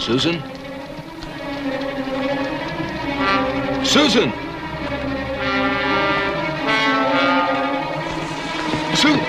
Susan? Susan! Sue!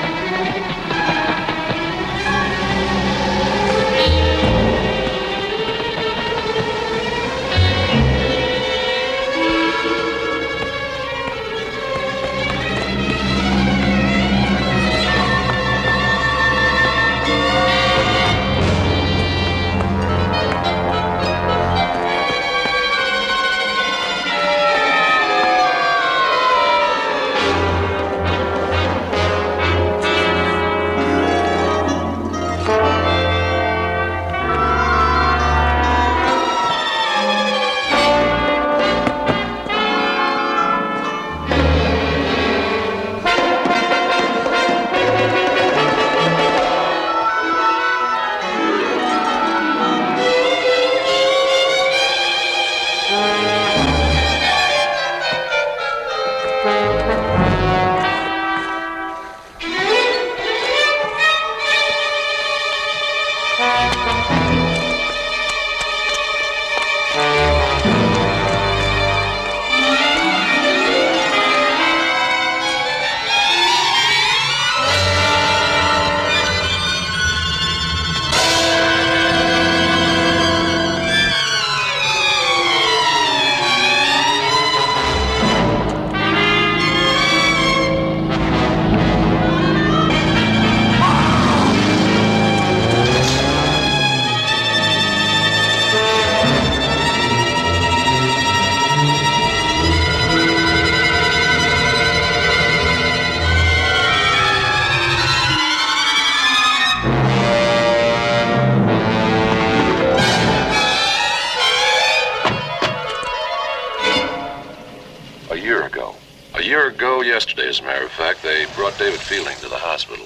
Yesterday, as a matter of fact, they brought David Fielding to the hospital.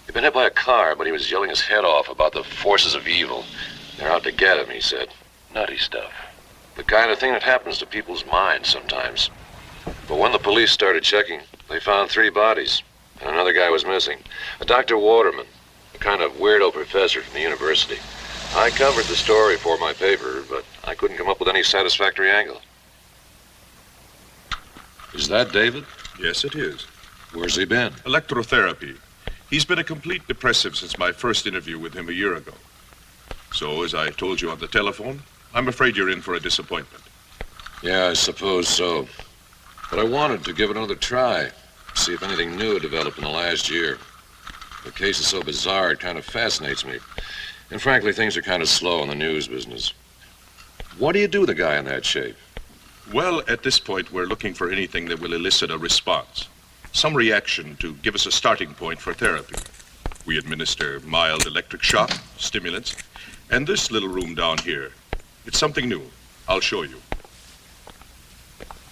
He'd been hit by a car, but he was yelling his head off about the forces of evil. They're out to get him, he said. Nutty stuff. The kind of thing that happens to people's minds sometimes. But when the police started checking, they found 3 bodies, and another guy was missing. A Dr. Waterman, a kind of weirdo professor from the university. I covered the story for my paper, but I couldn't come up with any satisfactory angle. Is that David? Yes, it is. Where's he been? Electrotherapy. He's been a complete depressive since my first interview with him a year ago. So, as I told you on the telephone, I'm afraid you're in for a disappointment. Yeah, I suppose so. But I wanted to give it another try, see if anything new had developed in the last year. The case is so bizarre, it kind of fascinates me. And frankly, things are kind of slow in the news business. What do you do with a guy in that shape? Well, at this point, we're looking for anything that will elicit a response. Some reaction to give us a starting point for therapy. We administer mild electric shock, stimulants, and this little room down here. It's something new. I'll show you.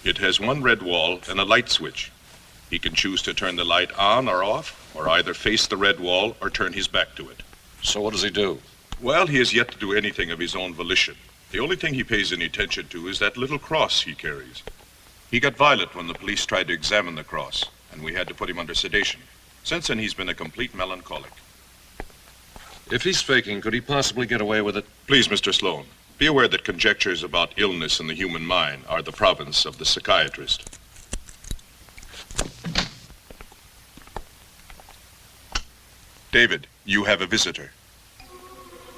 It has one red wall and a light switch. He can choose to turn the light on or off, or either face the red wall or turn his back to it. So what does he do? Well, he has yet to do anything of his own volition. The only thing he pays any attention to is that little cross he carries. He got violent when the police tried to examine the cross, and we had to put him under sedation. Since then, he's been a complete melancholic. If he's faking, could he possibly get away with it? Please, Mr. Sloan, be aware that conjectures about illness in the human mind are the province of the psychiatrist. David, you have a visitor.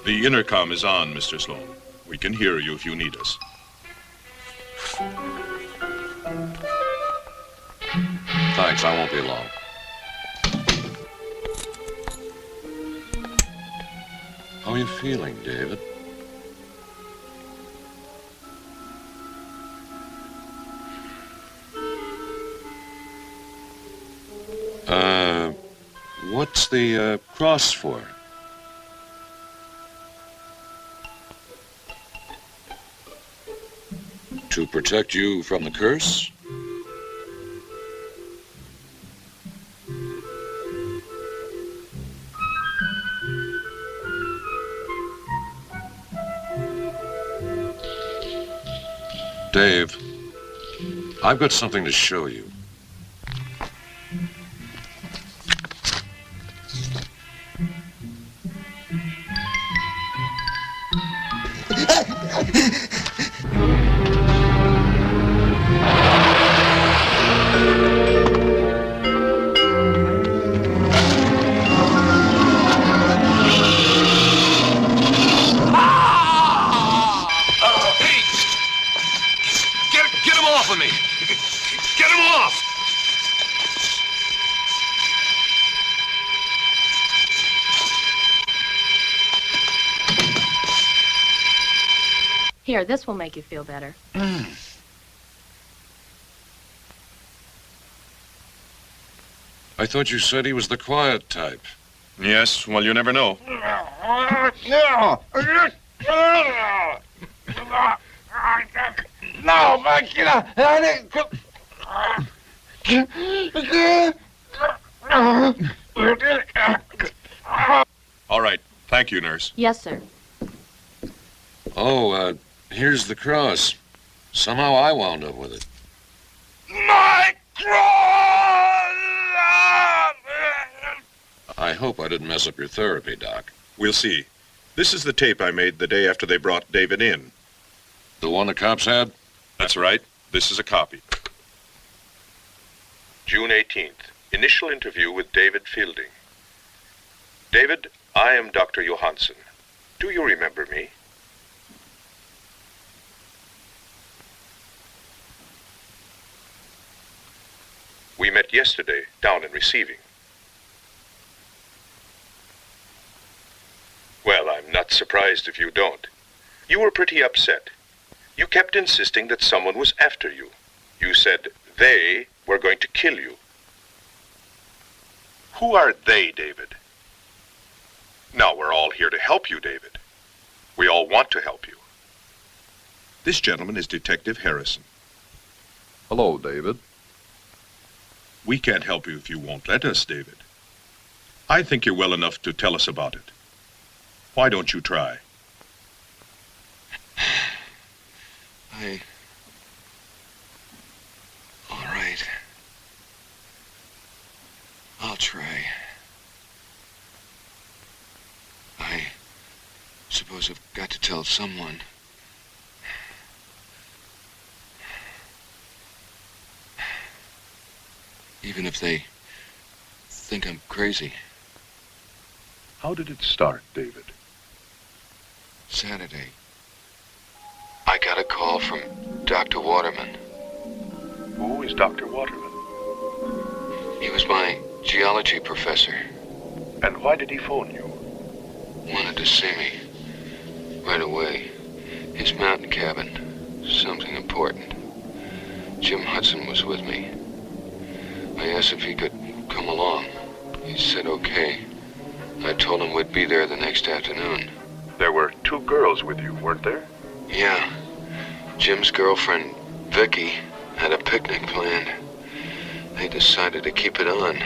The intercom is on, Mr. Sloan. We can hear you if you need us. Thanks, I won't be long. How are you feeling, David? What's the cross for? To protect you from the curse? Dave, I've got something to show you. Get him off of me! Get him off! Here, this will make you feel better. I thought you said he was the quiet type. Yes, well, you never know. No, máquina. All right. Thank you, nurse. Yes, sir. Oh, here's the cross. Somehow I wound up with it. My cross! I hope I didn't mess up your therapy, Doc. We'll see. This is the tape I made the day after they brought David in. The one the cops had? That's right. This is a copy. June 18th. Initial interview with David Fielding. David, I am Dr. Johansson. Do you remember me? We met yesterday down in receiving. Well, I'm not surprised if you don't. You were pretty upset. You kept insisting that someone was after you. You said they were going to kill you. Who are they, David? Now, we're all here to help you, David. We all want to help you. This gentleman is Detective Harrison. Hello, David. We can't help you if you won't let us, David. I think you're well enough to tell us about it. Why don't you try? All right. I'll try. I suppose I've got to tell someone. Even if they think I'm crazy. How did it start, David? Saturday. I got a call from Dr. Waterman. Who is Dr. Waterman? He was my geology professor. And why did he phone you? Wanted to see me. Right away. His mountain cabin. Something important. Jim Hudson was with me. I asked if he could come along. He said okay. I told him we'd be there the next afternoon. There were 2 girls with you, weren't there? Yeah. Jim's girlfriend, Vicky, had a picnic planned. They decided to keep it on.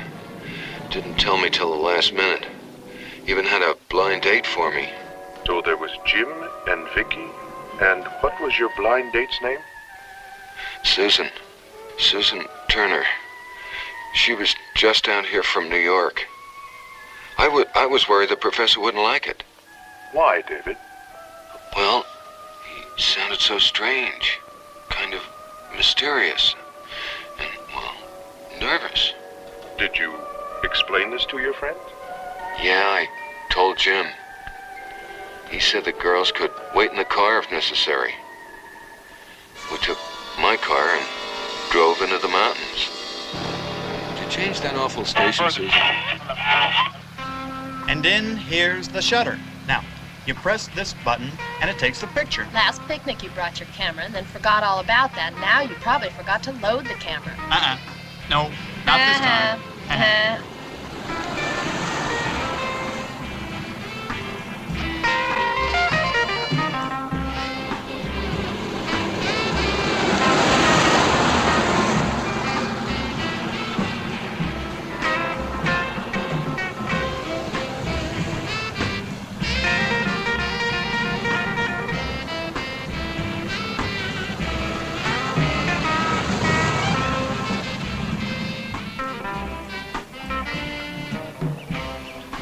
Didn't tell me till the last minute. Even had a blind date for me. So there was Jim and Vicky, and what was your blind date's name? Susan. Susan Turner. She was just out here from New York. I was worried the professor wouldn't like it. Why, David? Well, he sounded so strange. Kind of mysterious. And, well, nervous. Did you explain this to your friend? Yeah, I told Jim. He said the girls could wait in the car if necessary. We took my car and drove into the mountains. Did you change that awful station, Susan? And then here's the shutter. Now, you press this button and it takes the picture. Last picnic you brought your camera and then forgot all about that. Now you probably forgot to load the camera. No, not this time.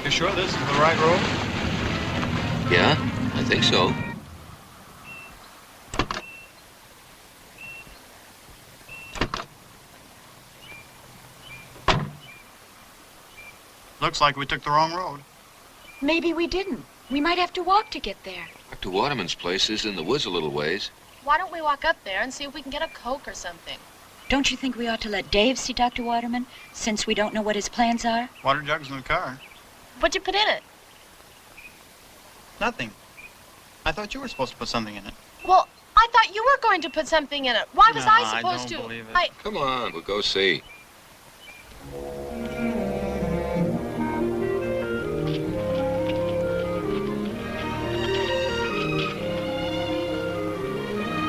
You sure this is the right road? Yeah, I think so. Looks like we took the wrong road. Maybe we didn't. We might have to walk to get there. Dr. Waterman's place is in the woods a little ways. Why don't we walk up there and see if we can get a Coke or something? Don't you think we ought to let Dave see Dr. Waterman, since we don't know what his plans are? Water jug's in the car. What'd you put in it? Nothing. I thought you were supposed to put something in it. Well, I thought you were going to put something in it. Why was No, I I supposed don't to? believe it. Come on, we'll go see.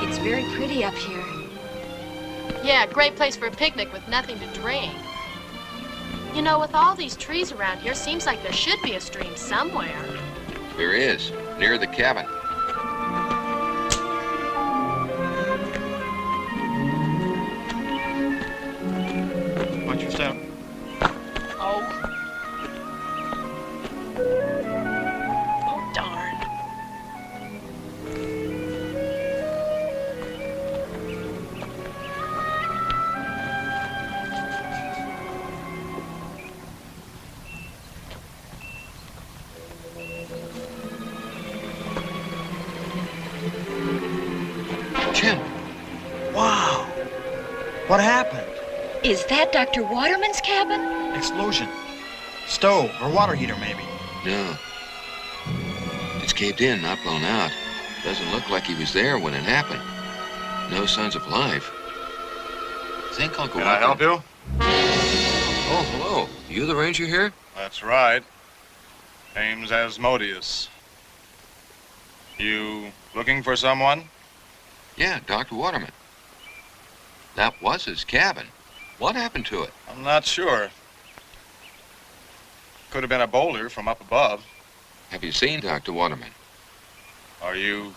It's very pretty up here. Yeah, great place for a picnic with nothing to drink. You know, with all these trees around here, seems like there should be a stream somewhere. There is, near the cabin. Watch your step. Oh. Oh, darn. Jim, Wow! What happened? Is that Dr. Waterman's cabin? Explosion. Stove or water heater, maybe. no. It's caved in, not blown out. Doesn't look like he was there when it happened. No signs of life. Think I'll go Can I help you? Oh, hello. You the ranger here? That's right. Name's Asmodeus. You looking for someone? Yeah, Dr. Waterman. That was his cabin. What happened to it? I'm not sure. Could have been a boulder from up above. Have you seen Dr. Waterman? Are you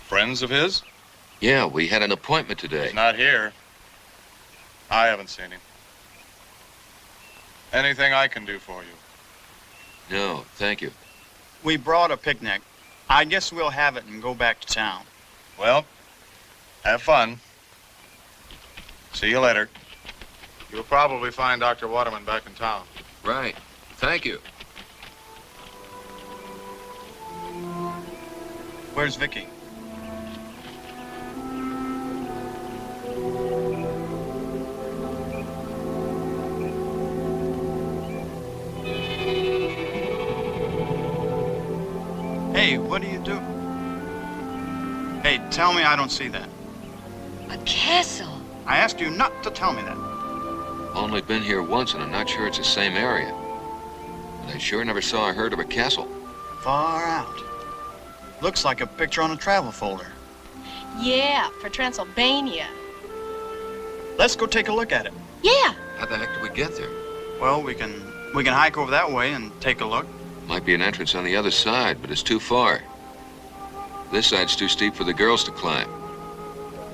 friends of his? Yeah, we had an appointment today. He's not here. I haven't seen him. Anything I can do for you? No, thank you. We brought a picnic. I guess we'll have it and go back to town. Well, have fun. See you later. You'll probably find Dr. Waterman back in town. Right. Thank you. Where's Vicky? Hey, what do you do? Hey, tell me I don't see that. A castle. I asked you not to tell me that. Only been here once, and I'm not sure it's the same area. But I sure never saw or heard of a castle. Far out. Looks like a picture on a travel folder. Yeah, for Transylvania. Let's go take a look at it. Yeah. How the heck do we get there? Well, we can hike over that way and take a look. Might be an entrance on the other side, but it's too far. This side's too steep for the girls to climb.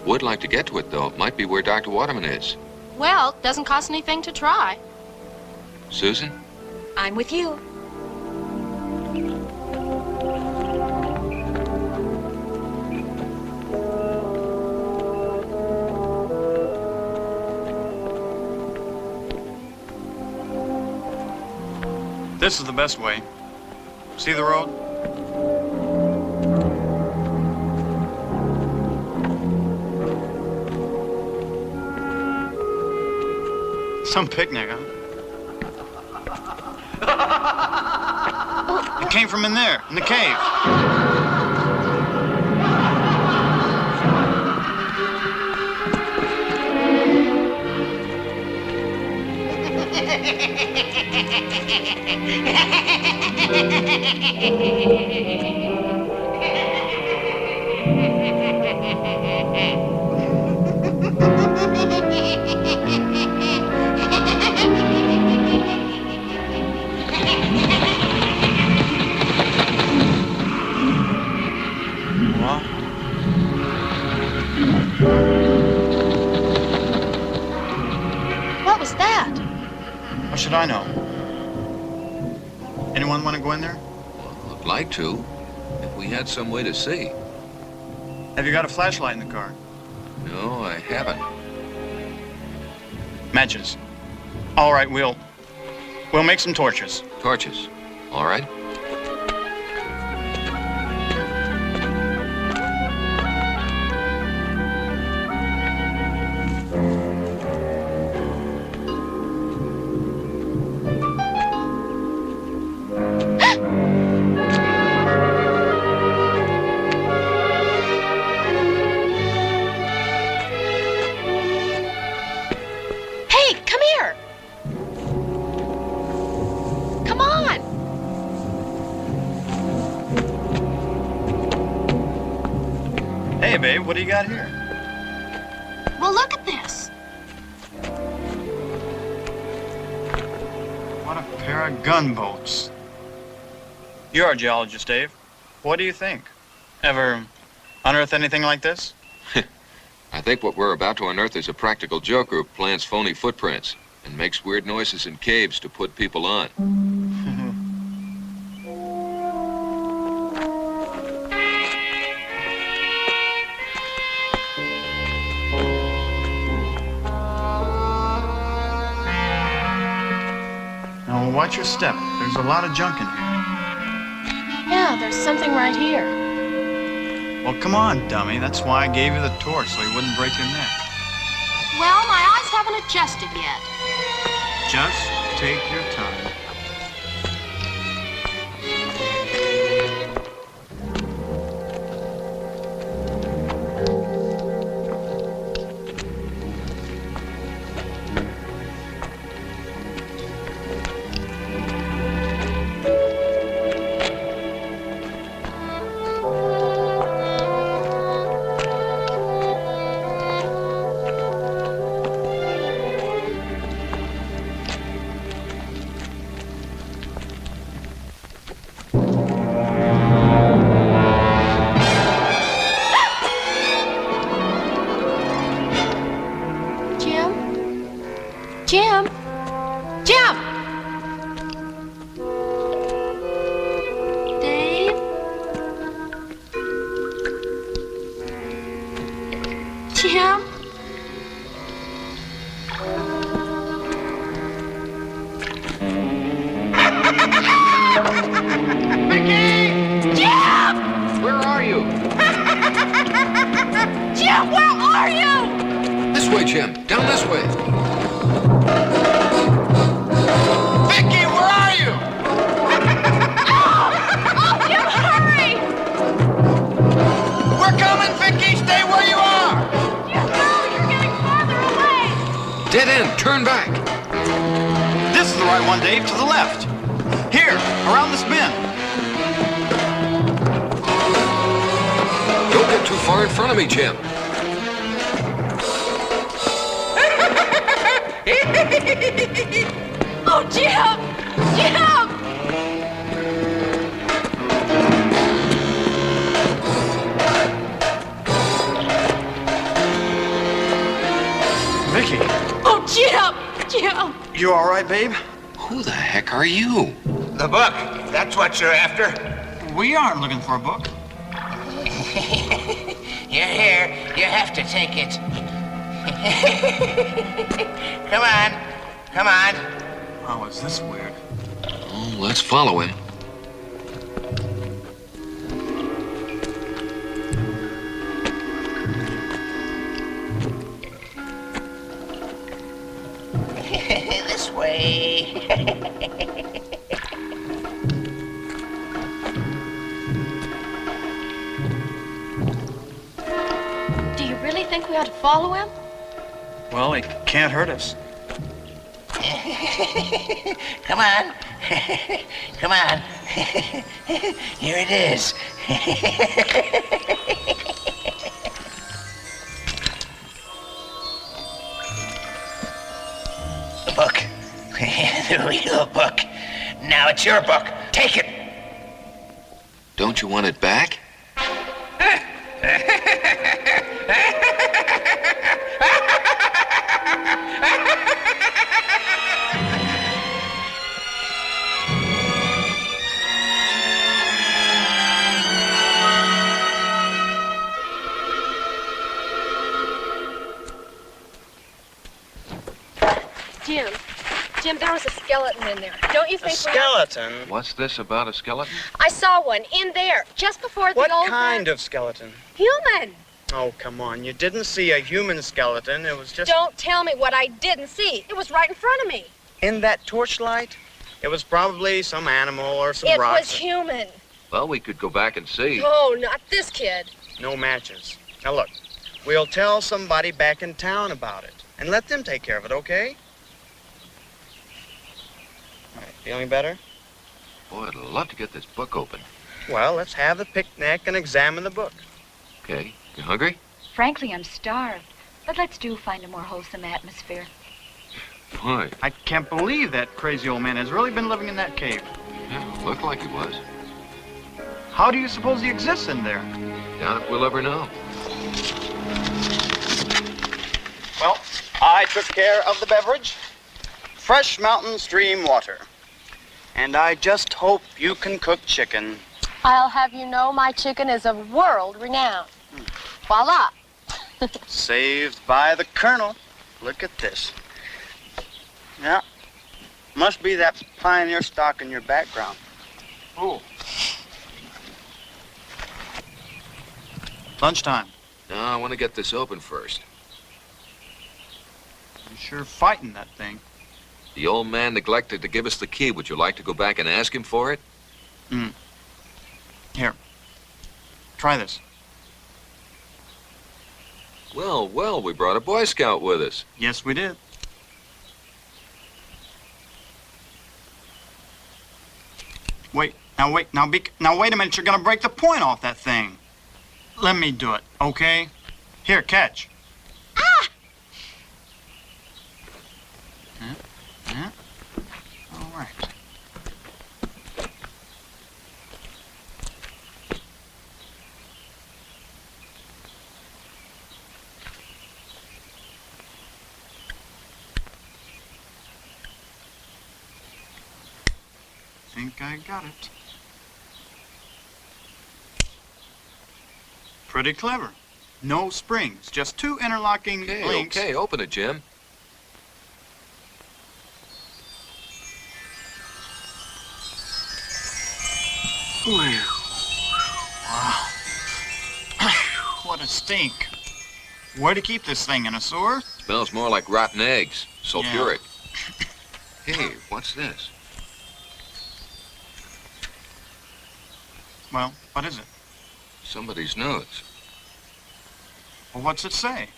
Would like to get to it, though. It might be where Dr. Waterman is. Well, doesn't cost anything to try. Susan? I'm with you. This is the best way. See the road? Some picnic, huh? It came from in there, in the cave. What was that? How should I know? Anyone want to go in there? Well, I'd like to, if we had some way to see. Have you got a flashlight in the car? No, I haven't. Matches. All right, we'll make some torches. Torches. All right. Hey, come here. Come on. Hey, babe, what do you got here? Well, look at this. What a pair of gunboats. You're a geologist, Dave. What do you think? Ever unearth anything like this? I think what we're about to unearth is a practical joker who plants phony footprints and makes weird noises in caves to put people on. Now, watch your step. There's a lot of junk in here. Yeah, there's something right here. Well, come on, dummy. That's why I gave you the torch, so you wouldn't break your neck. Well, my eyes haven't adjusted yet. Just take your time. Jim? Jim? Jim! Dave? Jim? Vicky! Jim! Where are you? are you? This way, Jim. Down this way. Vicky, where are you? Oh, Jim, hurry! We're coming, Vicky. Stay where you are. Jim, no, you're getting farther away. Dead end. Turn back. This is the right one, Dave. To the left. Here, around this bend. Don't get too far in front of me, Jim. Oh, Jim! Jim! Vicky, Oh, Jim! Jim! you all right, babe? Who the heck are you? The book. That's what you're after. We aren't looking for a book. You're here. You have to take it. Come on. Come on. Oh, is this weird? Oh, let's follow him. This way. Do you really think we ought to follow him? Well, it can't hurt us. Come on. Come on. Here it is. The book. The real book. Now it's your book. Take it. Don't you want it back? Jim, there was a skeleton in there. Don't you think Skeleton? What's this about a skeleton? I saw one in there, just before the What old kind of skeleton? Human. Oh, come on. You didn't see a human skeleton. It was just... Don't tell me what I didn't see. It was right in front of me. In that torchlight? It was probably some animal or some It rocks. was human. Well, we could go back and see. Oh, not this kid. No matches. Now, look. We'll tell somebody back in town about it. And let them take care of it, okay? All right. Feeling better? Boy, I'd love to get this book open. Well, let's have the picnic and examine the book. Okay. You hungry? Frankly, I'm starved. But let's do find a more wholesome atmosphere. Boy, I can't believe that crazy old man has really been living in that cave. yeah, looked like he was. How do you suppose he exists in there? Doubt if we'll ever know. Well, I took care of the beverage. Fresh mountain stream water. And I just hope you can cook chicken. I'll have you know my chicken is of world renown. Voila. Saved by the Colonel. Look at this. Yeah. Must be that pioneer stock in your background. Ooh. Lunchtime. No, I want to get this open first. You're sure fighting that thing. The old man neglected to give us the key. Would you like to go back and ask him for it? Here. Try this. Well, we brought a Boy Scout with us. Yes, we did. Wait, now wait a minute, you're gonna break the point off that thing. Let me do it, okay? Here, catch. Ah! Yeah. All right. Think I got it. Pretty clever. No springs, just two interlocking links. Okay, open it, Jim. Wow. What a stink. Where to keep this thing? In a sewer? Smells more like rotten eggs. Sulfuric. Hey, what's this? Well, what is it? Somebody's notes. Well, what's it say?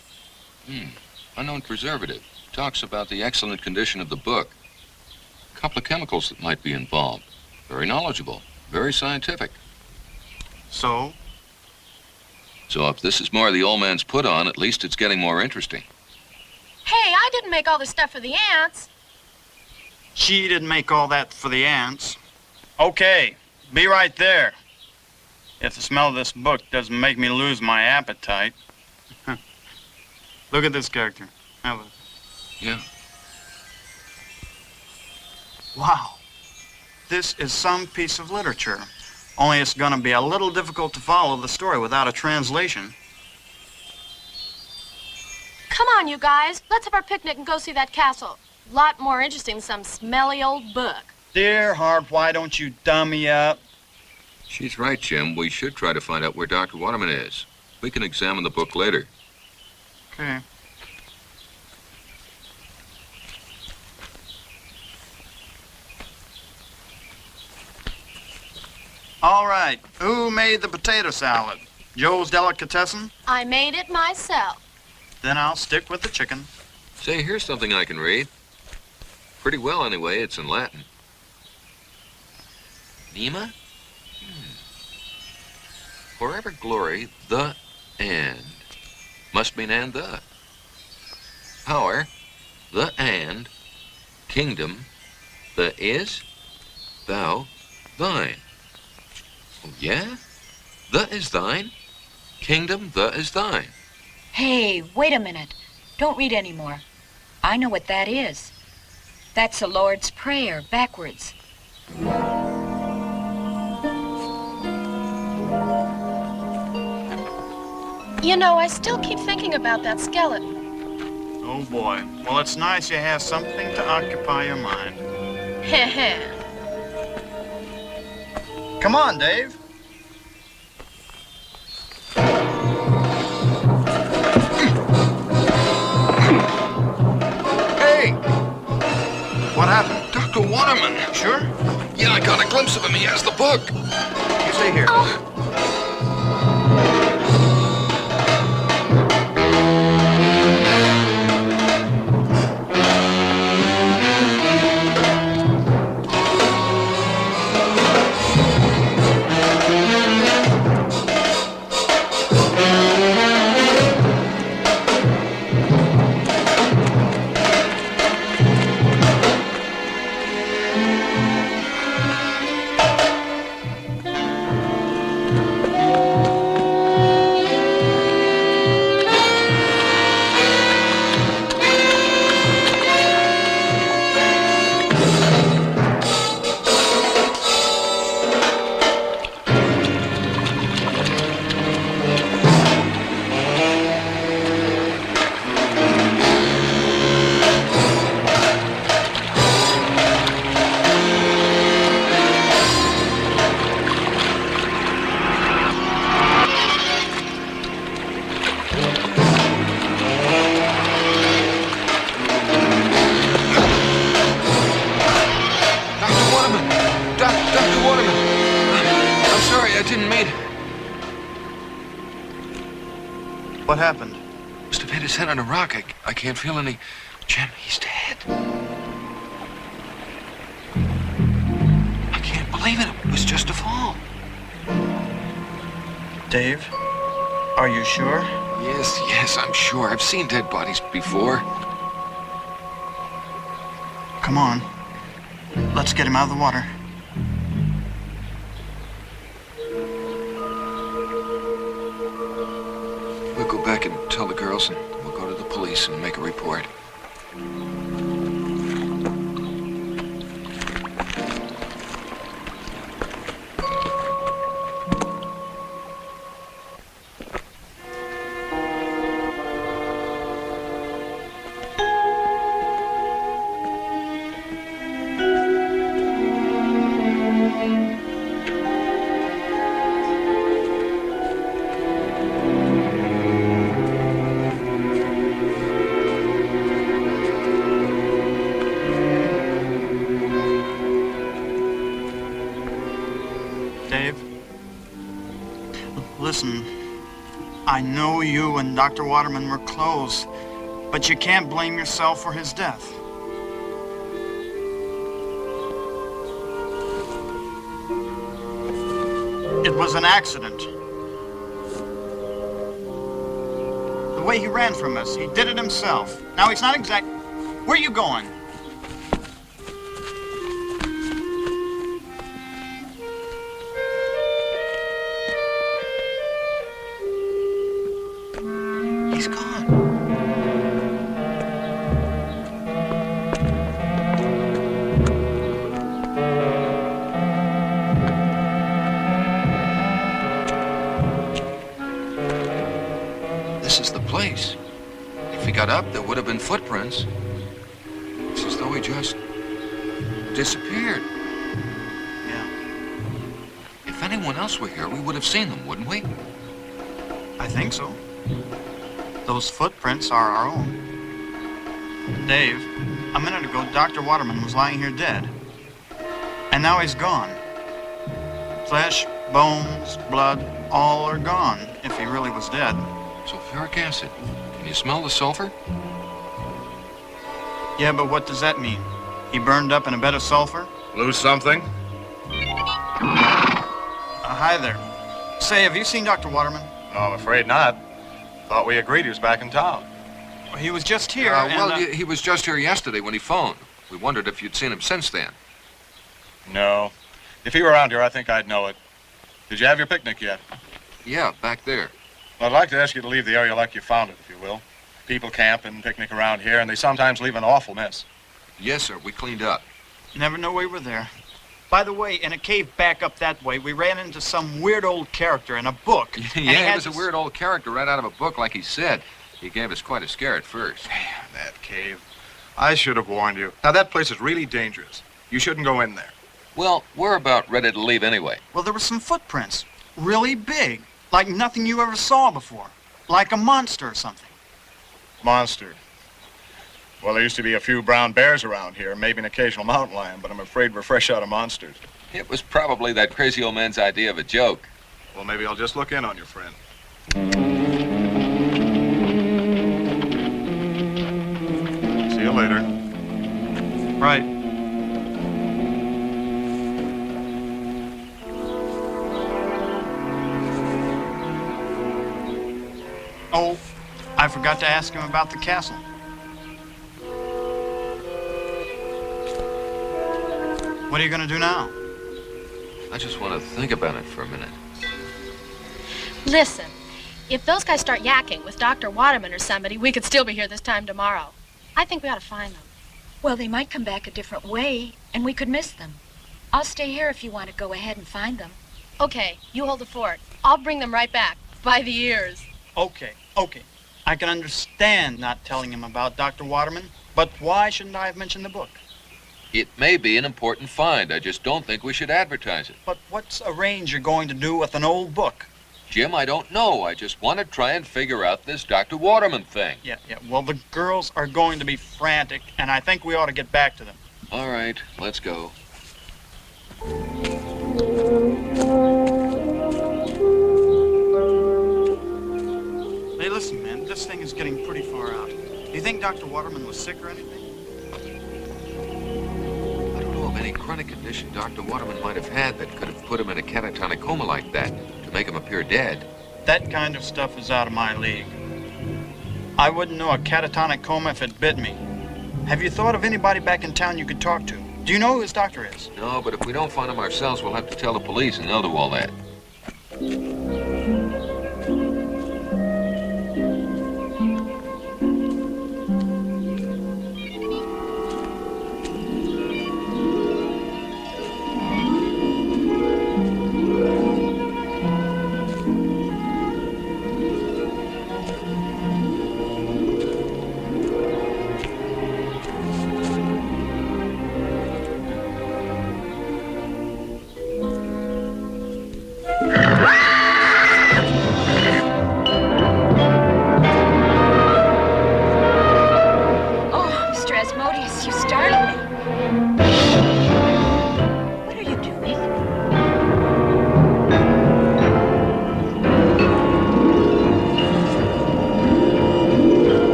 Unknown preservative. Talks about the excellent condition of the book. A couple of chemicals that might be involved. Very knowledgeable. Very scientific. So? So if this is more of the old man's put on, at least it's getting more interesting. Hey, I didn't make all this stuff for the ants. She didn't make all that for the ants. Okay, be right there. If the smell of this book doesn't make me lose my appetite. Look at this character. Have a... Yeah. Wow. This is some piece of literature. Only it's gonna be a little difficult to follow the story without a translation. Come on, you guys. Let's have our picnic and go see that castle. Lot more interesting than some smelly old book. Dear heart, why don't you dummy up? She's right, Jim. We should try to find out where Dr. Waterman is. We can examine the book later. Okay. All right, who made the potato salad? Joe's Delicatessen? I made it myself. Then I'll stick with the chicken. Say, here's something I can read. Pretty well, anyway. It's in Latin. Nema? Forever glory, the and. Must mean and the. Power, the and. Kingdom, the is. Thou, thine. Oh, yeah? The is thine. Kingdom, the is thine. Hey, wait a minute. Don't read anymore. I know what that is. That's the Lord's Prayer, backwards. You know, I still keep thinking about that skeleton. Oh, boy. Well, it's nice you have something to occupy your mind. Heh heh. Come on, Dave. Hey! What happened? Dr. Waterman! Sure? Yeah, I got a glimpse of him. He has the book. You stay here. What happened? Must have hit his head on a rock. I can't feel any... Jim, he's dead. I can't believe it. It was just a fall. Dave, are you sure? Yes, I'm sure. I've seen dead bodies before. Come on. Let's get him out of the water. We'll go back and tell the girls, and we'll go to the police and make a report. Listen, I know you and Dr. Waterman were close, but you can't blame yourself for his death. It was an accident. The way he ran from us, he did it himself. Now, he's not exact... Where are you going? He's gone. This is the place. If he got up, there would have been footprints. It's as though he just disappeared. Yeah, If anyone else were here, we would have seen them, wouldn't we? I think so. Those footprints are our own. Dave, a minute ago, Dr. Waterman was lying here dead. And now he's gone. Flesh, bones, blood, all are gone, if he really was dead. Sulfuric acid. Can you smell the sulfur? Yeah, but what does that mean? He burned up in a bed of sulfur? Lose something? Hi there. Say, have you seen Dr. Waterman? No, I'm afraid not. Thought we agreed he was back in town. Well, he was just here. He was just here yesterday when he phoned. We wondered if you'd seen him since then. No. If he were around here, I think I'd know it. Did you have your picnic yet? Yeah, back there. Well, I'd like to ask you to leave the area like you found it, if you will. People camp and picnic around here, and they sometimes leave an awful mess. Yes, sir. We cleaned up. Never knew we were there. By the way, in a cave back up that way, we ran into some weird old character in a book. Yeah, he was a weird old character right out of a book, like he said. He gave us quite a scare at first. Damn, that cave. I should have warned you. Now, that place is really dangerous. You shouldn't go in there. Well, we're about ready to leave anyway. Well, there were some footprints. Really big. Like nothing you ever saw before. Like a monster or something. Monster. Well, there used to be a few brown bears around here, maybe an occasional mountain lion, but I'm afraid we're fresh out of monsters. It was probably that crazy old man's idea of a joke. Well, maybe I'll just look in on your friend. See you later. Right. Oh, I forgot to ask him about the castle. What are you going to do now? I just want to think about it for a minute. Listen, if those guys start yakking with Dr. Waterman or somebody, we could still be here this time tomorrow. I think we ought to find them. Well, they might come back a different way, and we could miss them. I'll stay here if you want to go ahead and find them. Okay, you hold the fort. I'll bring them right back, by the ears. Okay. I can understand not telling him about Dr. Waterman, but why shouldn't I have mentioned the book? It may be an important find. I just don't think we should advertise it. But what's a ranger going to do with an old book? Jim, I don't know. I just want to try and figure out this Dr. Waterman thing. Yeah. Well, the girls are going to be frantic, and I think we ought to get back to them. All right, let's go. Hey, listen, man, this thing is getting pretty far out. Do you think Dr. Waterman was sick or anything? I don't know of any chronic condition Dr. Waterman might have had that could have put him in a catatonic coma like that to make him appear dead. That kind of stuff is out of my league. I wouldn't know a catatonic coma if it bit me. Have you thought of anybody back in town you could talk to? Do you know who his doctor is? No, but if we don't find him ourselves, we'll have to tell the police, and they'll do all that.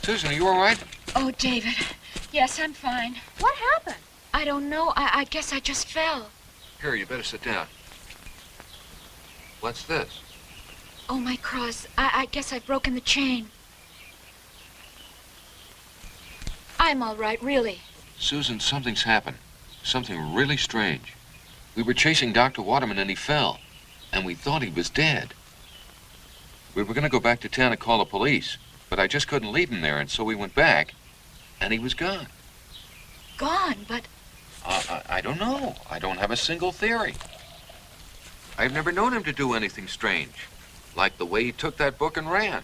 Susan, are you all right? Oh, David. Yes, I'm fine. What happened? I don't know. I guess I just fell. Here, you better sit down. What's this? Oh, my cross. I guess I've broken the chain. I'm all right, really. Susan, something's happened. Something really strange. We were chasing Dr. Waterman and he fell. And we thought he was dead. We were going to go back to town and call the police. But I just couldn't leave him there, and so we went back. And he was gone. Gone, but... I don't know. I don't have a single theory. I've never known him to do anything strange. Like the way he took that book and ran.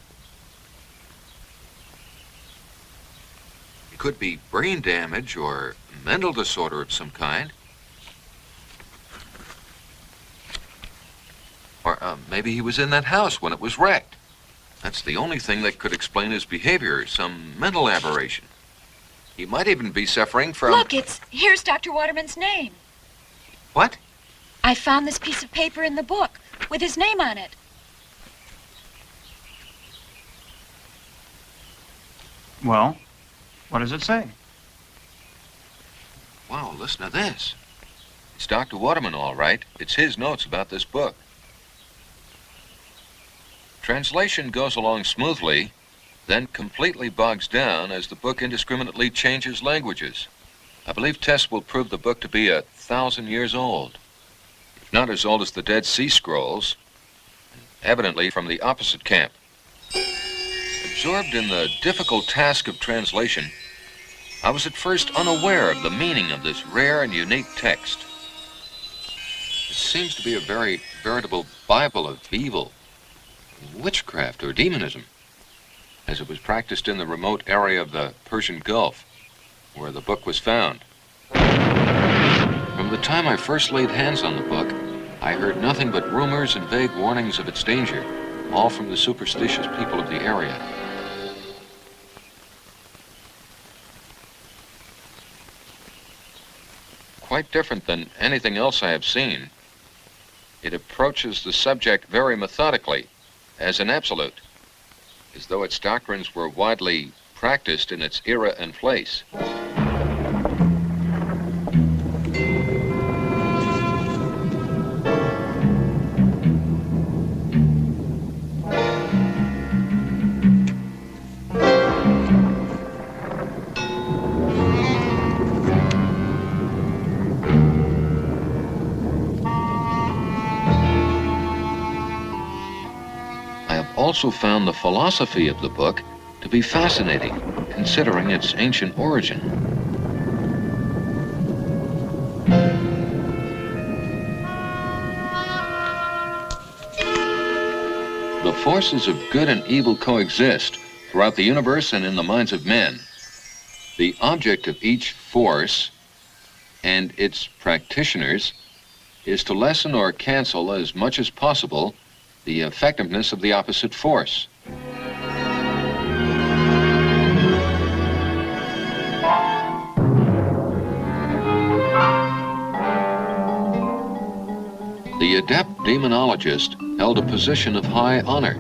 It could be brain damage or mental disorder of some kind. Or maybe he was in that house when it was wrecked. That's the only thing that could explain his behavior, some mental aberration. He might even be suffering from... Look, here's Dr. Waterman's name. What? I found this piece of paper in the book with his name on it. Well, what does it say? Wow, listen to this. It's Dr. Waterman, all right. It's his notes about this book. Translation goes along smoothly, then completely bogs down as the book indiscriminately changes languages. I believe tests will prove the book to be 1,000 years old. If not as old as the Dead Sea Scrolls, evidently from the opposite camp. Absorbed in the difficult task of translation, I was at first unaware of the meaning of this rare and unique text. It seems to be a very veritable Bible of evil, witchcraft or demonism, as it was practiced in the remote area of the Persian Gulf, where the book was found. From the time I first laid hands on the book, I heard nothing but rumors and vague warnings of its danger, all from the superstitious people of the area. Quite different than anything else I have seen, it approaches the subject very methodically, as an absolute, as though its doctrines were widely practiced in its era and place. Also found the philosophy of the book to be fascinating, considering its ancient origin. The forces of good and evil coexist throughout the universe and in the minds of men. The object of each force and its practitioners is to lessen or cancel as much as possible the effectiveness of the opposite force. The adept demonologist held a position of high honor.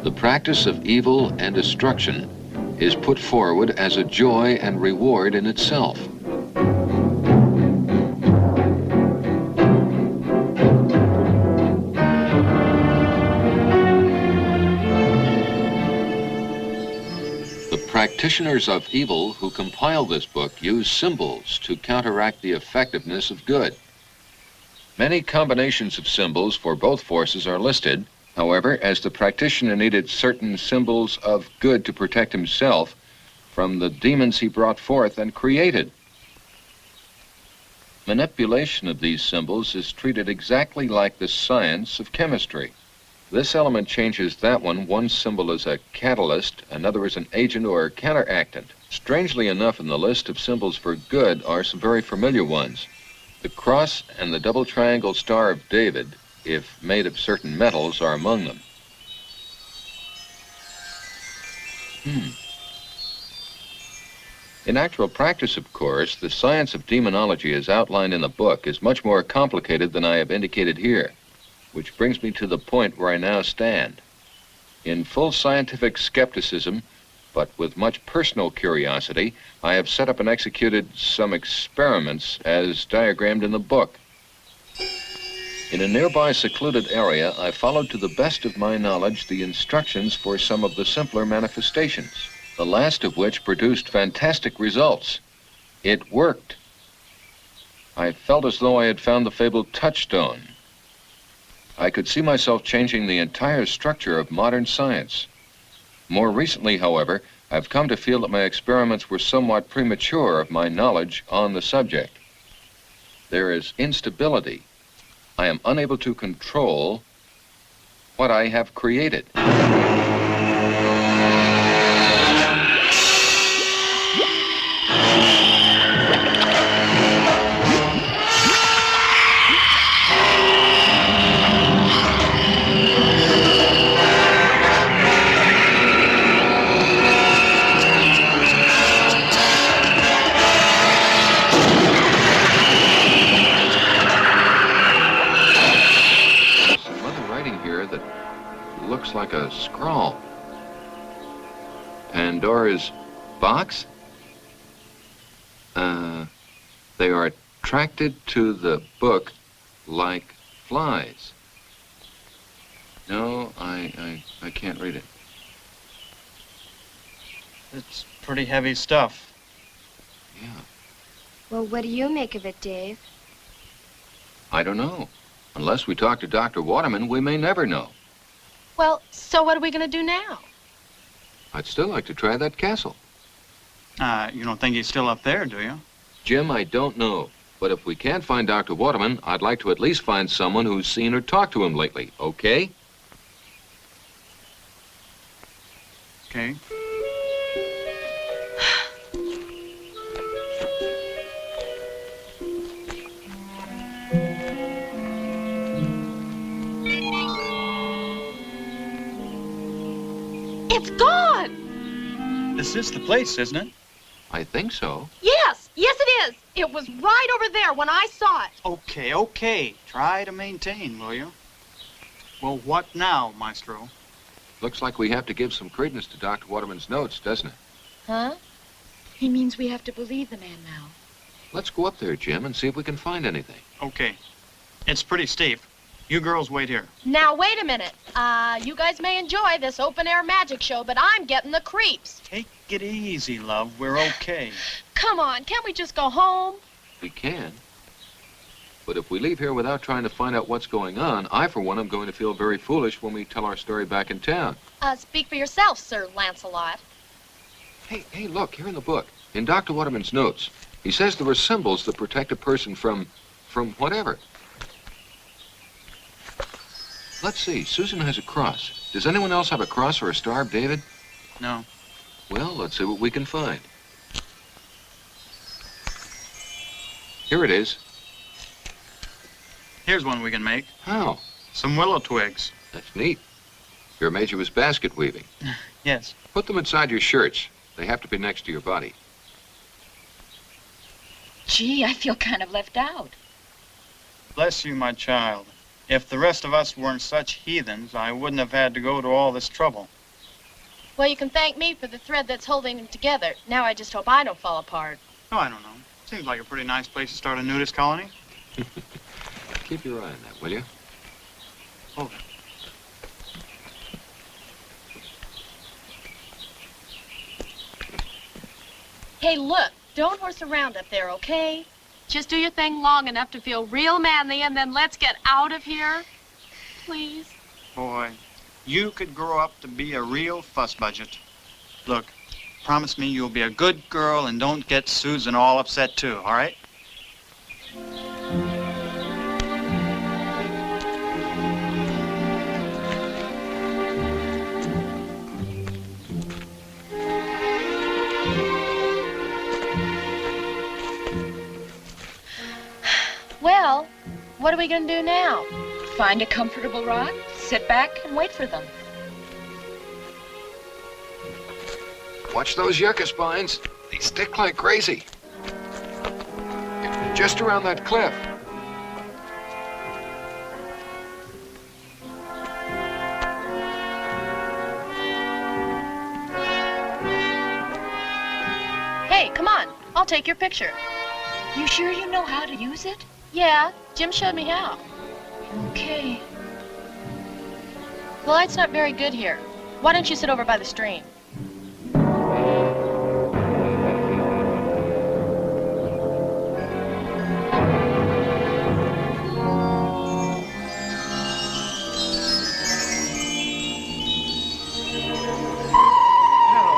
The practice of evil and destruction is put forward as a joy and reward in itself. Practitioners of evil who compile this book use symbols to counteract the effectiveness of good. Many combinations of symbols for both forces are listed. However, as the practitioner needed certain symbols of good to protect himself from the demons he brought forth and created. Manipulation of these symbols is treated exactly like the science of chemistry. This element changes that one symbol as a catalyst, another as an agent or counteractant. Strangely enough, in the list of symbols for good are some very familiar ones. The cross and the double triangle Star of David, if made of certain metals, are among them. In actual practice, of course, the science of demonology as outlined in the book is much more complicated than I have indicated here. Which brings me to the point where I now stand. In full scientific skepticism, but with much personal curiosity, I have set up and executed some experiments as diagrammed in the book. In a nearby secluded area, I followed to the best of my knowledge the instructions for some of the simpler manifestations, the last of which produced fantastic results. It worked. I felt as though I had found the fabled touchstone. I could see myself changing the entire structure of modern science. More recently, however, I've come to feel that my experiments were somewhat premature of my knowledge on the subject. There is instability. I am unable to control what I have created. Looks like a scrawl. Pandora's box? They are attracted to the book like flies. No, I can't read it. It's pretty heavy stuff. Yeah, Well, what do you make of it, Dave? I don't know. Unless we talk to Dr. Waterman, we may never know. Well, so what are we going to do now? I'd still like to try that castle. You don't think he's still up there, do you? Jim, I don't know. But if we can't find Dr. Waterman, I'd like to at least find someone who's seen or talked to him lately, okay? Okay. It's gone! This is the place, isn't it? I think so. Yes, yes it is. It was right over there when I saw it. Okay. Try to maintain, will you? Well, what now, Maestro? Looks like we have to give some credence to Dr. Waterman's notes, doesn't it? Huh? He means we have to believe the man now. Let's go up there, Jim, and see if we can find anything. Okay. It's pretty steep. You girls wait here. Now, wait a minute. You guys may enjoy this open-air magic show, but I'm getting the creeps. Take it easy, love. We're okay. Come on, can't we just go home? We can. But if we leave here without trying to find out what's going on, I, for one, am going to feel very foolish when we tell our story back in town. Speak for yourself, Sir Lancelot. Hey, look, here in the book, in Dr. Waterman's notes, he says there are symbols that protect a person from whatever. Let's see, Susan has a cross. Does anyone else have a cross or a star, David? No. Well, let's see what we can find. Here it is. Here's one we can make. How? Some willow twigs. That's neat. Your major was basket weaving. Yes. Put them inside your shirts. They have to be next to your body. Gee, I feel kind of left out. Bless you, my child. If the rest of us weren't such heathens, I wouldn't have had to go to all this trouble. Well, you can thank me for the thread that's holding them together. Now I just hope I don't fall apart. Oh, I don't know. Seems like a pretty nice place to start a nudist colony. Keep your eye on that, will you? Okay. Hey, look, don't horse around up there, okay? Just do your thing long enough to feel real manly, and then let's get out of here. Please. Boy, you could grow up to be a real fuss budget. Look, promise me you'll be a good girl and don't get Susan all upset too, all right? Well, what are we going to do now? Find a comfortable rock, sit back, and wait for them. Watch those yucca spines. They stick like crazy. Just around that cliff. Hey, come on. I'll take your picture. You sure you know how to use it? Yeah, Jim showed me how. Okay. The light's not very good here. Why don't you sit over by the stream? No,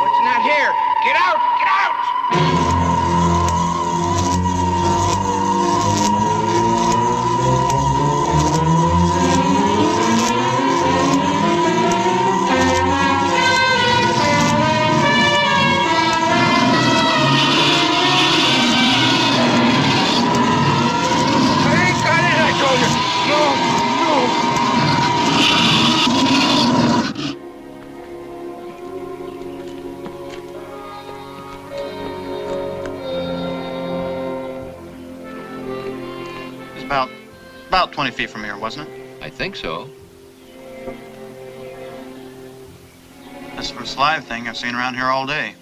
it's not here. Get out! Get out! I ain't got it, I told you. No, no. It's about 20 feet from here, wasn't it? I think so. That's the first live thing I've seen around here all day.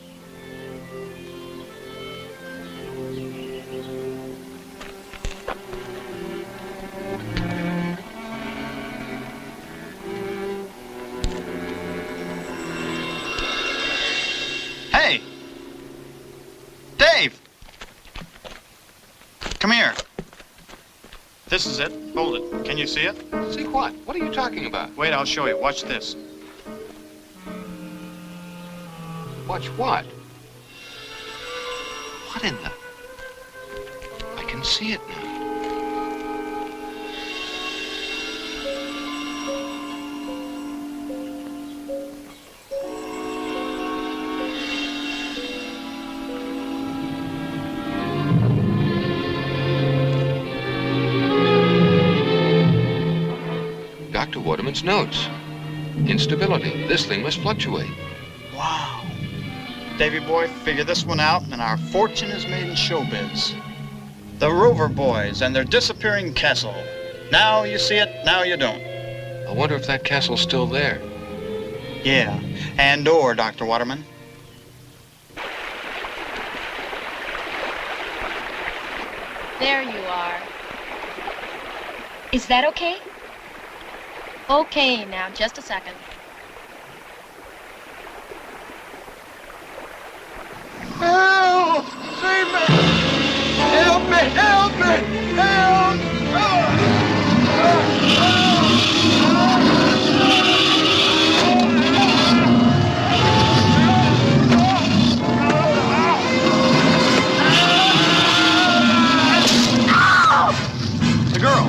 Hey! Dave! Come here. This is it. Hold it. Can you see it? See what? What are you talking about? Wait, I'll show you. Watch this. Watch what? What in the... I can see it now. Dr. Waterman's notes. Instability. This thing must fluctuate. Wow. Davy boy, figure this one out, and our fortune is made in showbiz. The Rover Boys and their disappearing castle. Now you see it, now you don't. I wonder if that castle's still there. Yeah, and or, Dr. Waterman. There you are. Is that okay? Okay, now, just a second. Help! Save me! Help me! Help me! Help! The girl.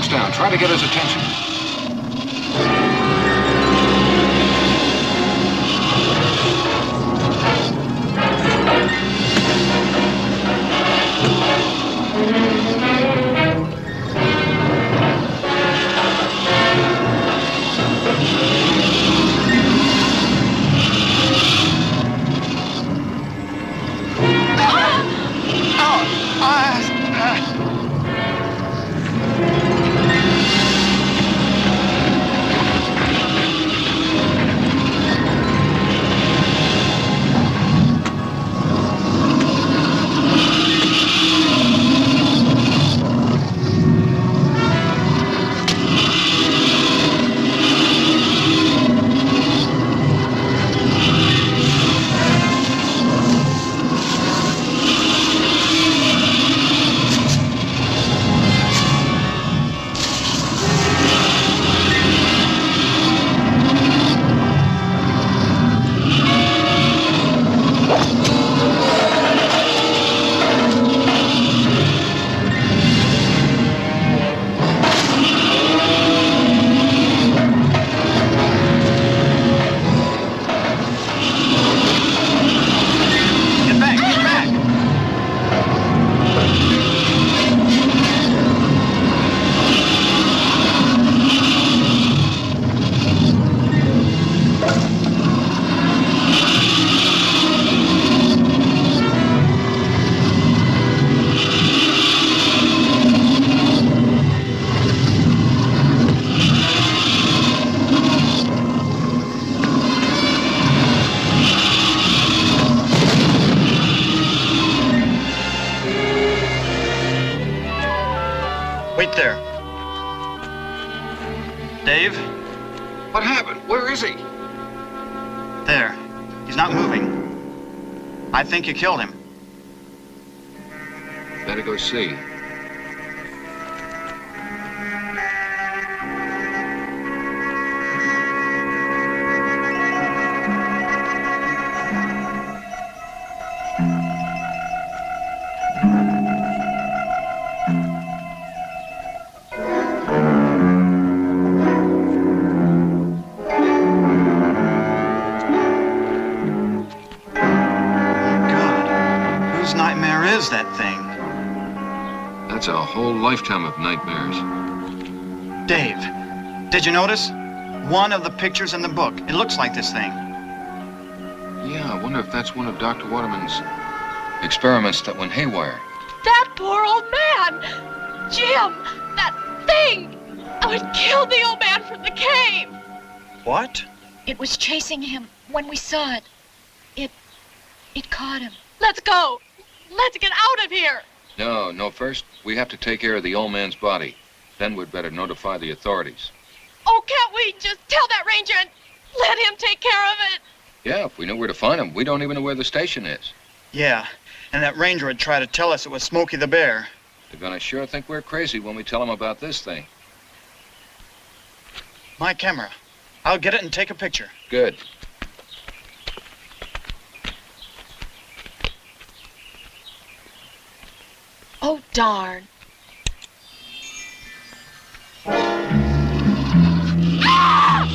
box down. Try to get his attention. Wait there. Dave? What happened? Where is he? There. He's not moving. I think you killed him. Better go see. Is that thing? That's a whole lifetime of nightmares. Dave, did you notice? One of the pictures in the book. It looks like this thing. Yeah, I wonder if that's one of Dr. Waterman's experiments that went haywire. That poor old man! Jim! That thing! Oh, it killed the old man from the cave! What? It was chasing him when we saw it. It caught him. Let's go! Let's get out of here! No, first we have to take care of the old man's body. Then we'd better notify the authorities. Oh, can't we just tell that ranger and let him take care of it? Yeah, if we knew where to find him. We don't even know where the station is. Yeah, and that ranger would try to tell us it was Smokey the Bear. They're gonna sure think we're crazy when we tell them about this thing. My camera. I'll get it and take a picture. Good. Oh, darn. Ah!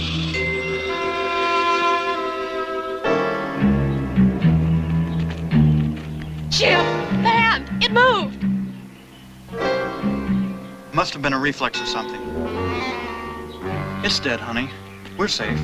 Jim, the hand, it moved. Must have been a reflex or something. It's dead, honey. We're safe.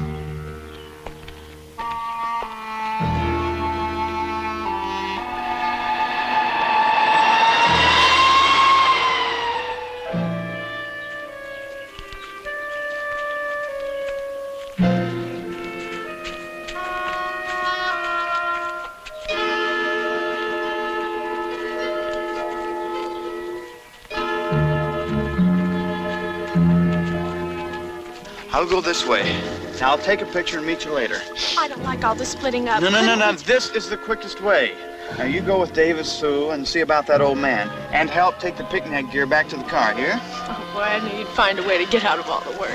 I'll go this way. Now I'll take a picture and meet you later. I don't like all the splitting up. No. This is the quickest way. Now you go with David, Sue, and see about that old man. And help take the picnic gear back to the car, here? Oh, boy, I knew you'd find a way to get out of all the work.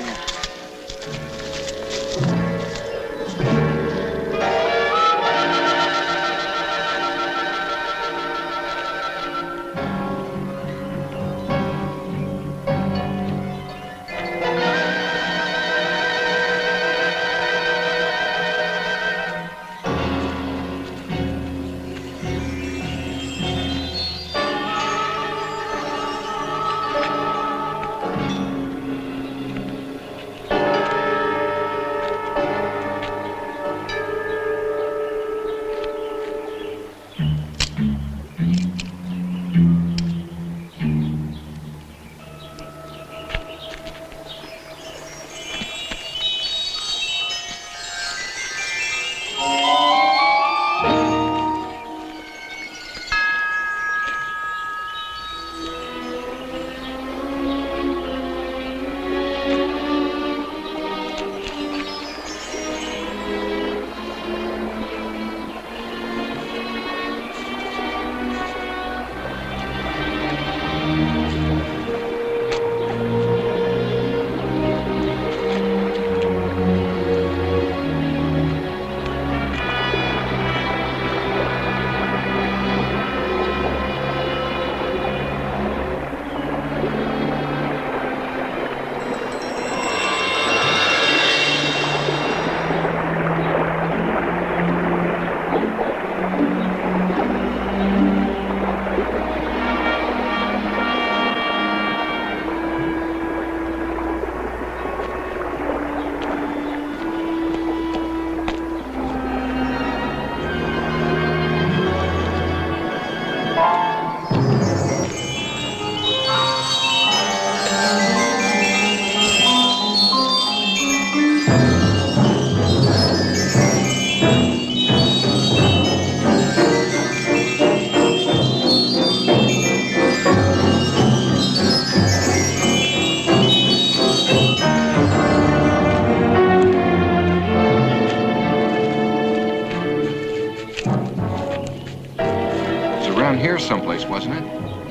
place, wasn't it?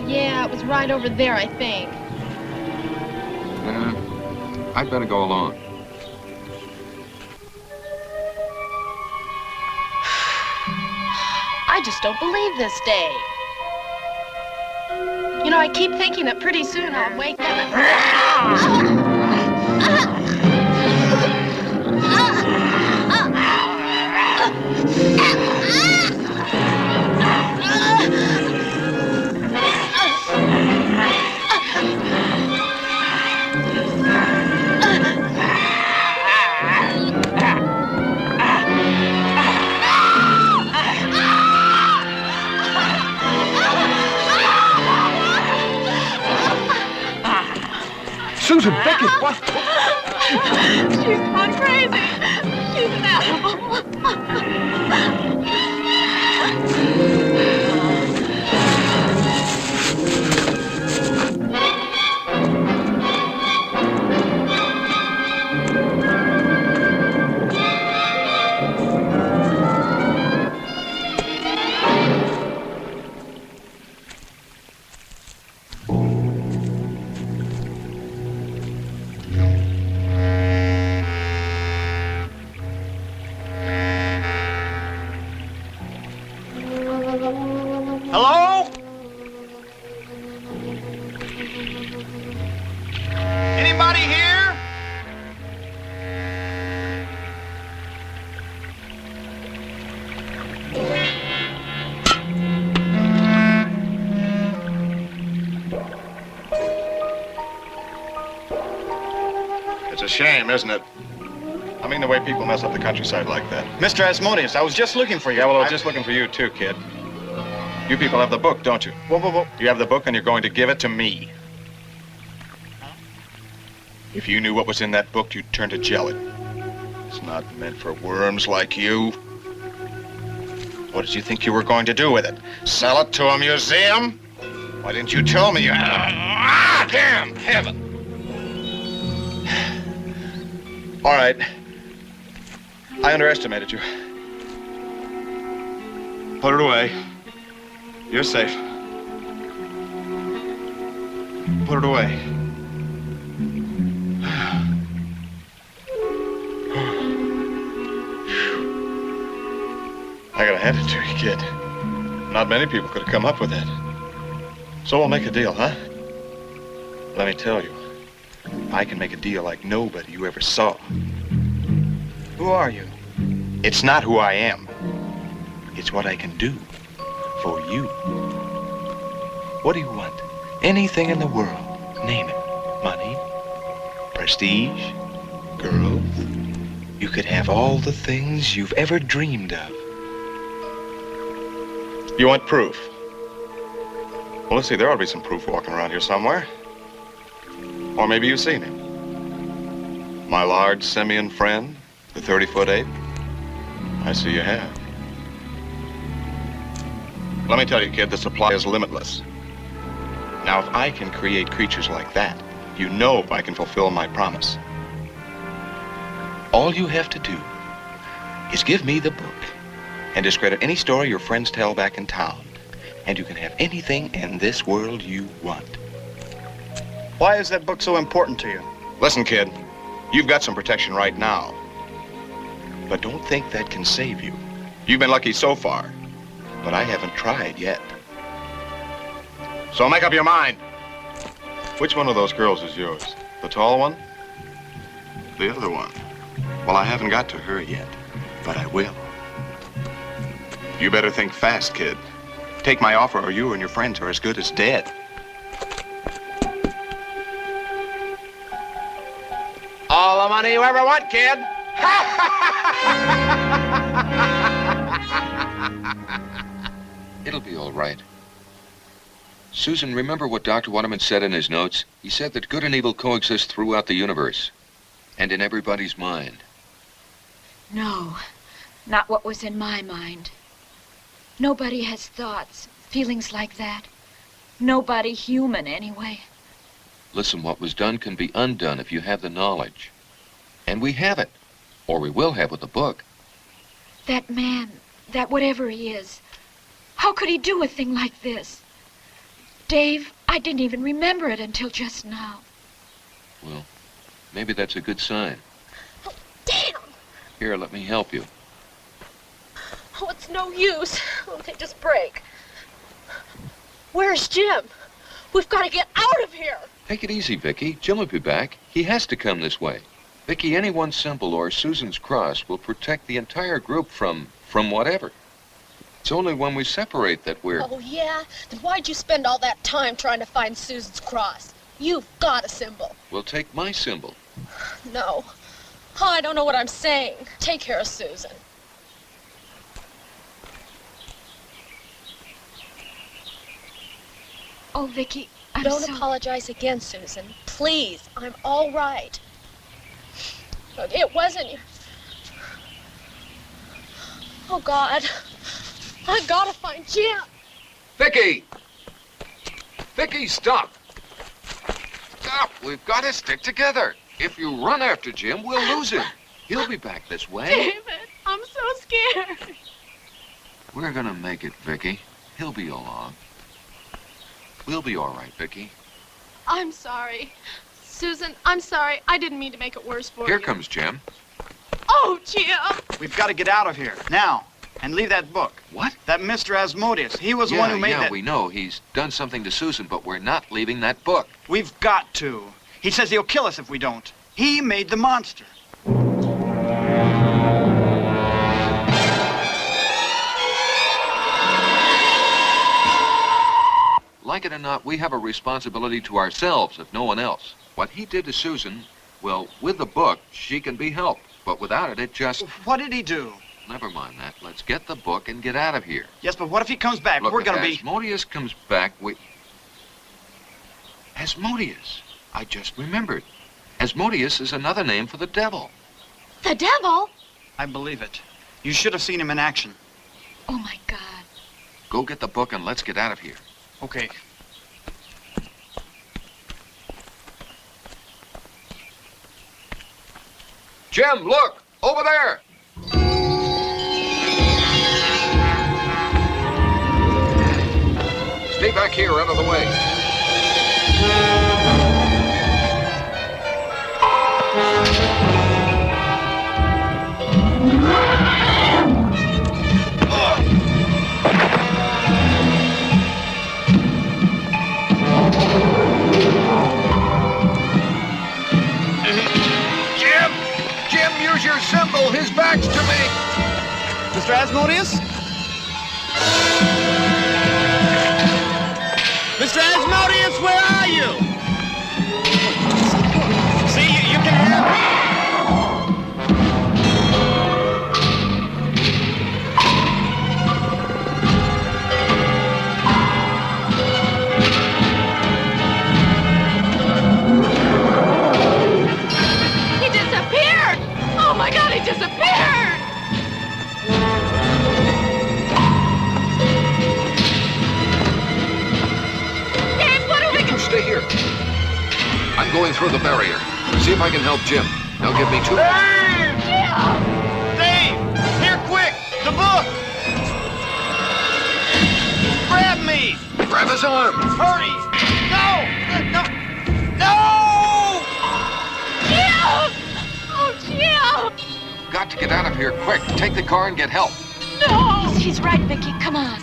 Yeah, it was right over there, I think. I'd better go along. I just don't believe this day. You know, I keep thinking that pretty soon I'll wake up and... Susan, Beckett, what? She's gone crazy. She's an animal. Hello? Anybody here? It's a shame, isn't it? I mean, the way people mess up the countryside like that. Mr. Asmodeus, I was just looking for you. Yeah, well, I was just looking for you too, kid. You people have the book, don't you? Whoa. You have the book and you're going to give it to me. If you knew what was in that book, you'd turn to jelly. It's not meant for worms like you. What did you think you were going to do with it? Sell it to a museum? Why didn't you tell me? Damn heaven! All right. I underestimated you. Put it away. You're safe. Put it away. I gotta hand it to you, kid. Not many people could have come up with that. So we'll make a deal, huh? Let me tell you, I can make a deal like nobody you ever saw. Who are you? It's not who I am. It's what I can do for you. What do you want? Anything in the world. Name it. Money, prestige, girls. You could have all the things you've ever dreamed of. You want proof? Well, let's see, there ought to be some proof walking around here somewhere. Or maybe you've seen him. My large simian friend, the 30-foot ape. I see you have. Let me tell you, kid, the supply is limitless. Now, if I can create creatures like that, you know I can fulfill my promise. All you have to do is give me the book and discredit any story your friends tell back in town, and you can have anything in this world you want. Why is that book so important to you? Listen, kid, you've got some protection right now, but don't think that can save you. You've been lucky so far, but I haven't tried yet. So make up your mind. Which one of those girls is yours? The tall one? The other one? Well, I haven't got to her yet, but I will. You better think fast, kid. Take my offer or you and your friends are as good as dead. All the money you ever want, kid. It'll be all right. Susan, remember what Dr. Waterman said in his notes? He said that good and evil coexist throughout the universe and in everybody's mind. No, not what was in my mind. Nobody has thoughts, feelings like that. Nobody human, anyway. Listen, what was done can be undone if you have the knowledge. And we have it. Or we will have with the book. That man, that whatever he is, how could he do a thing like this? Dave, I didn't even remember it until just now. Well, maybe that's a good sign. Oh, damn! Here, let me help you. Oh, it's no use. Oh, they just break. Where's Jim? We've got to get out of here. Take it easy, Vicky. Jim will be back. He has to come this way. Vicky, any one symbol or Susan's cross will protect the entire group from whatever. It's only when we separate that we're... Oh, yeah? Then why'd you spend all that time trying to find Susan's cross? You've got a symbol. We'll take my symbol. No. Oh, I don't know what I'm saying. Take care of Susan. Oh, Vicky, I'm Don't so... apologize again, Susan. Please, I'm all right. Look, it wasn't you. Oh, God. I gotta find Jim. Vicky! Vicky, stop! Stop! We've got to stick together. If you run after Jim, we'll lose him. He'll be back this way. David, I'm so scared. We're gonna make it, Vicky. He'll be along. We'll be all right, Vicky. I'm sorry. Susan, I'm sorry. I didn't mean to make it worse for you. Here comes Jim. Oh, Jim! We've got to get out of here, now. And leave that book. What? That Mr. Asmodeus. He was the one who made that... Yeah, we know. He's done something to Susan, but we're not leaving that book. We've got to. He says he'll kill us if we don't. He made the monster. Like it or not, we have a responsibility to ourselves, if no one else. What he did to Susan, well, with the book, she can be helped. But without it, it just... What did he do? Never mind that. Let's get the book and get out of here. Yes, but what if he comes back? Look, We're gonna if be... Asmodeus comes back, Asmodeus. I just remembered. Asmodeus is another name for the devil. The devil? I believe it. You should have seen him in action. Oh, my God. Go get the book and let's get out of here. Okay. Jim, look! Over there! Stay back here, out of the way. Jim, use your symbol. His back's to me. Mr. Asmodeus? Mr. Asmodeus, where are you? See, you can have me. He disappeared! Oh, my God, he disappeared! Stay here. I'm going through the barrier. See if I can help Jim. Now give me 2 minutes. Dave! Here, quick! The book! Grab me! Grab his arm. Hurry! No! No! No! Jim! Oh, Jim! Got to get out of here quick. Take the car and get help. No! He's right, Vicky. Come on.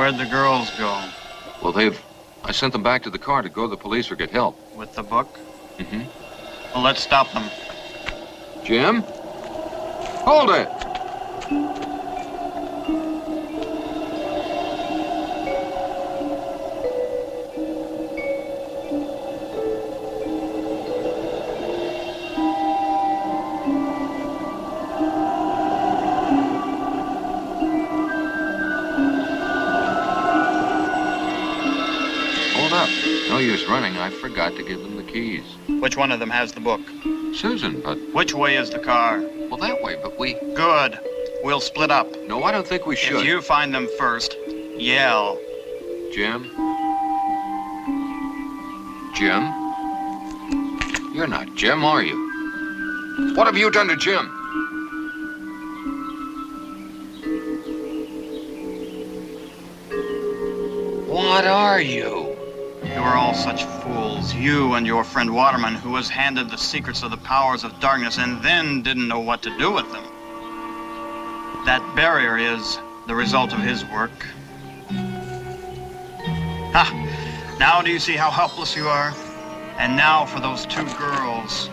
Where'd the girls go? Well, I sent them back to the car to go to the police or get help. With the book? Mm-hmm. Well, let's stop them. Jim? Hold it! Hold up. No use running. I forgot to give them the keys. Which one of them has the book? Susan, but... Which way is the car? Well, that way, but we... Good. We'll split up. No, I don't think we should. If you find them first, yell. Jim? Jim? You're not Jim, are you? What have you done to Jim? What are you? You are all such fools. You and your friend Waterman, who was handed the secrets of the powers of darkness and then didn't know what to do with them. That barrier is the result of his work. Ha! Now do you see how helpless you are? And now for those two girls.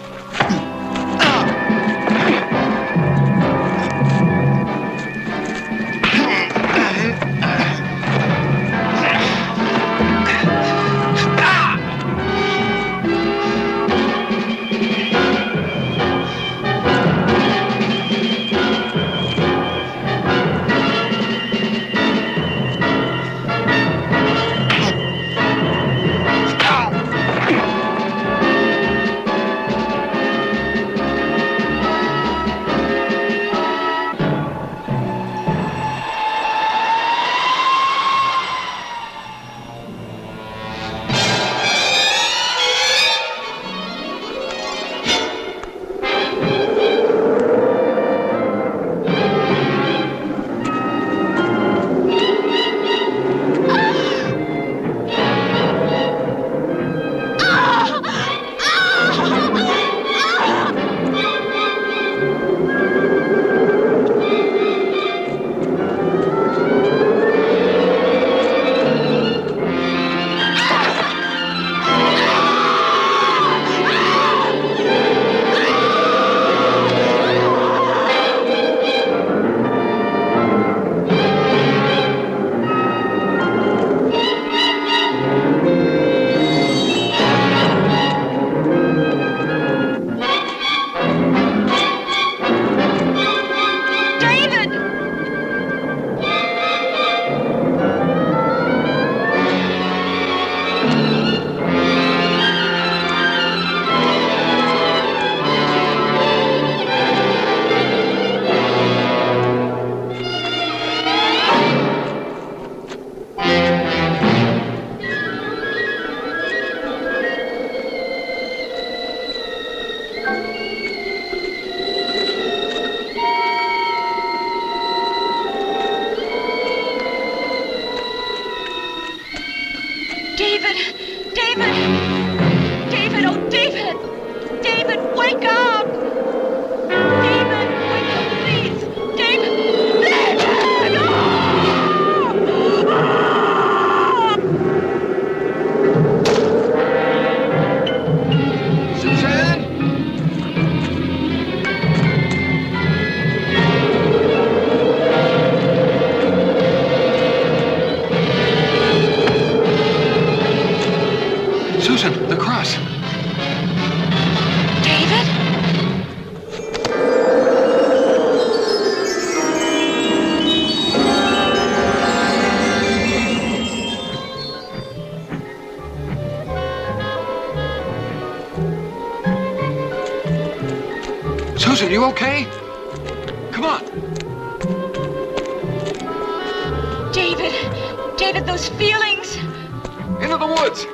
Susan, you okay? Come on. David, those feelings. Into the woods.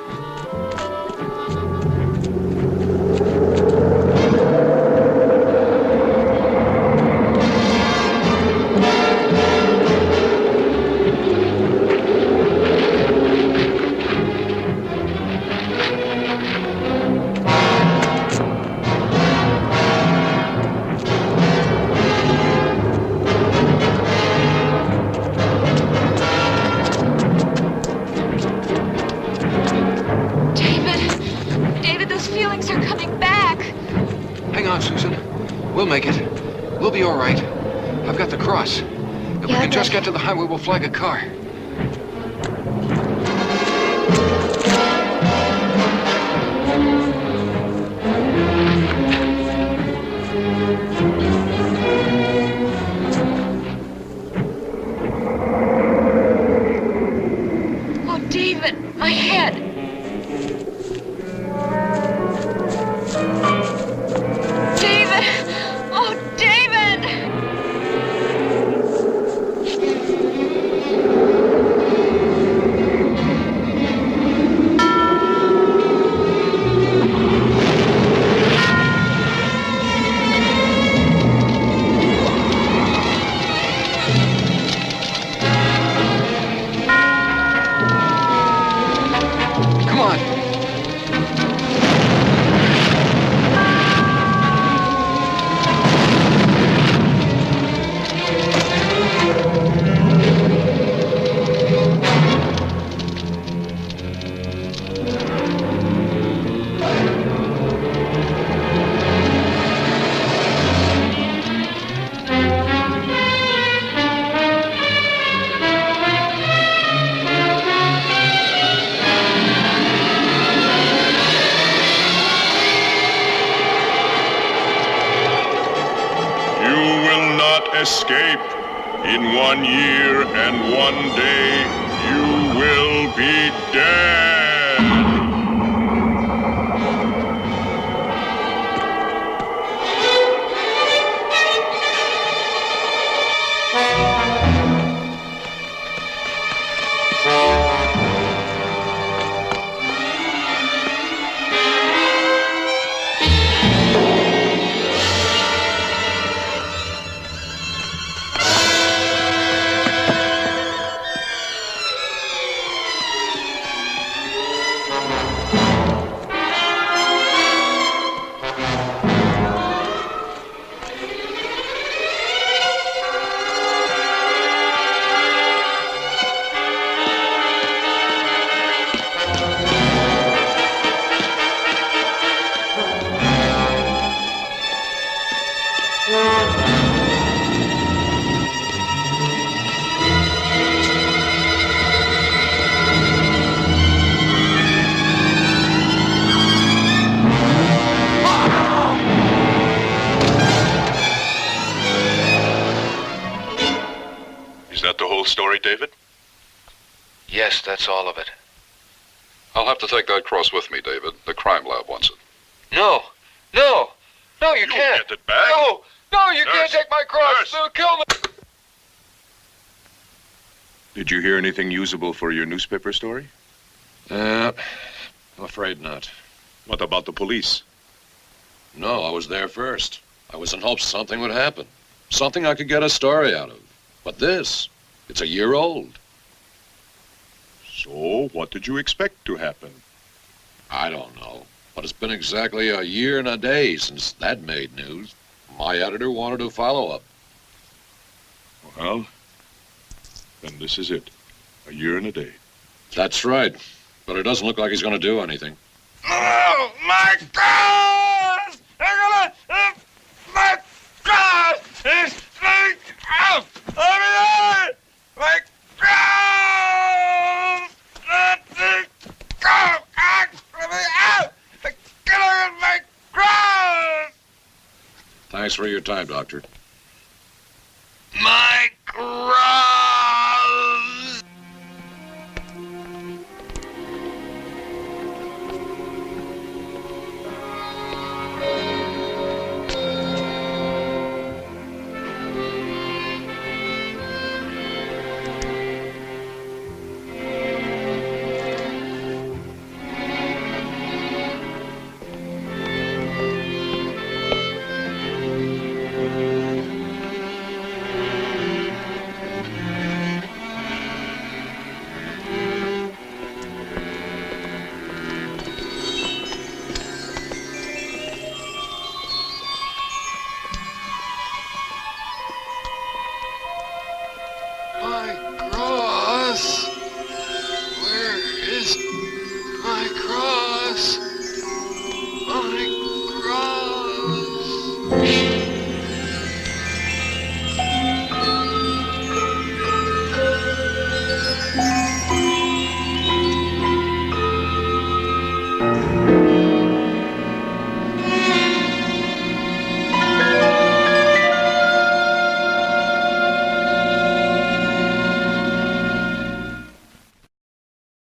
feelings are coming back. Hang on, Susan. We'll make it. We'll be all right. I've got the cross. If we can just get to the highway, we'll flag a car. Oh, David, my head. David! Oh, David! Come on. You will not escape. In 1 year and 1 day, you will be dead. Is that the whole story, David? Yes, that's all of it. I'll have to take that cross with me, David. The crime lab wants it. No! No! No, you You'll can't! get it back. No! No, you Nurse! can't take my cross! Nurse! They'll kill me! Did you hear anything usable for your newspaper story? I'm afraid not. What about the police? No, I was there first. I was in hopes something would happen. Something I could get a story out of. But this, it's a year old. So, what did you expect to happen? I don't know. But it's been exactly a year and a day since that made news. My editor wanted a follow-up. Well, then this is it. A year and a day. That's right. But it doesn't look like he's going to do anything. Oh, my God! I'm gonna... my God! It's leaked out! Let me out! My God! Let me go! Let me out! Get out of my God! Thanks for your time, Doctor.